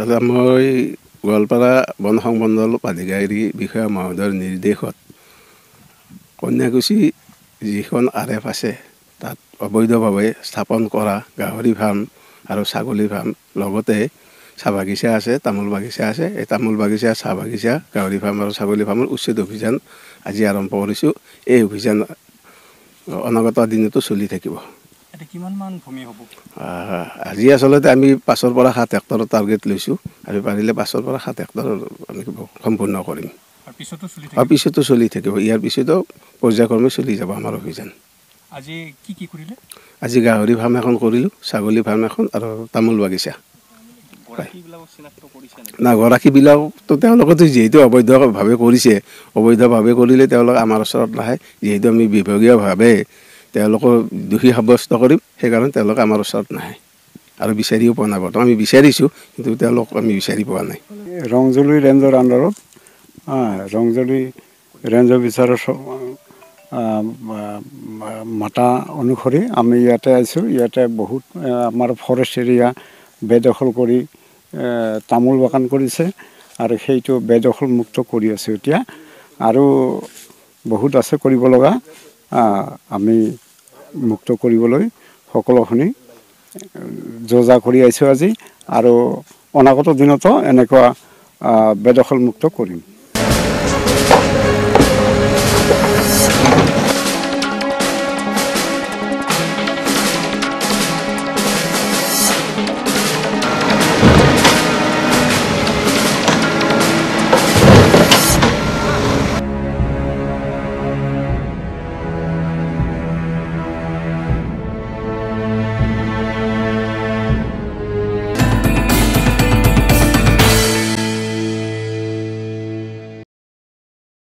দাদা মই গোৱালপাৰা বন সংমণ্ডল আধিকাৰী বিষয়া মহোদয়ৰ নিৰ্দেশত কন্যাকুছি যিখন RF আছে তাত অবৈধভাৱে স্থাপন কৰা গাহৰি ফাৰ্ম আৰু ছাগলী ফাৰ্ম লগতে চাহ বাগিচা আছে, তামোল বাগিচা আছে। এই তামোল বাগিচা, চাহ বাগিচা, গাহৰি ফাৰ্ম আৰু ছাগলী ফাৰ্মৰ উচ্ছেদ অভিযান আজি আৰম্ভ কৰিছোঁ। এই অভিযান অনাগত দিনতো চলি থাকিব। কিমান মান ভূমি হ'ব? আজি আচলতে আমি 5 পৰা 7 হেক্টৰৰ টাৰ্গেট লৈছোঁ আৰু পাৰিলে 5 পৰা 7 হেক্টৰ আমি সম্পূৰ্ণ কৰিম। পিছতো চলি থাকিব। ইয়াৰ পিছতো পৰ্যায়ক্ৰমে চলি যাব আমাৰ অভিযান। আজি কি কৰিলে? আজি গাহৰি ফাৰ্ম এখন কৰিলোঁ, ছাগলী ফাৰ্ম এখন আৰু তামোল বাগিচা। না, গৰাকীবিলাকতো তেওঁলোকেতো যিহেতু অবৈধভাৱে কৰিছে, অবৈধভাৱে কৰিলে তেওঁলোক আমাৰ ওচৰত নাহে। যিহেতু আমি বিভাগীয়ভাৱে তেওঁলোকক দোষী সাব্যস্ত কৰিম, সেইকাৰণে তেওঁলোক আমাৰ ওচৰত নাহে আৰু বিচাৰিও পোৱা নাই। বৰ্তমান আমি বিচাৰিছোঁ, কিন্তু তেওঁলোক আমি বিচাৰি পোৱা নাই। ৰংজুলি ৰেঞ্জৰ আণ্ডাৰত ৰংজুলি ৰেঞ্জৰ বিচাৰৰ মাতা অনুসৰি আমি ইয়াতে আহিছোঁ। ইয়াতে বহুত আমাৰ ফৰেষ্ট এৰিয়া বেদখল কৰি তামোল বাগান কৰিছে আৰু সেইটো বেদখল মুক্ত কৰি আছোঁ এতিয়া। আৰু বহুত আছে কৰিব লগা। আমি মুক্ত কৰিবলৈ সকলোখিনি যো-জা কৰি আহিছোঁ আজি, আৰু অনাগত দিনতো এনেকুৱা বেদখল মুক্ত কৰিম।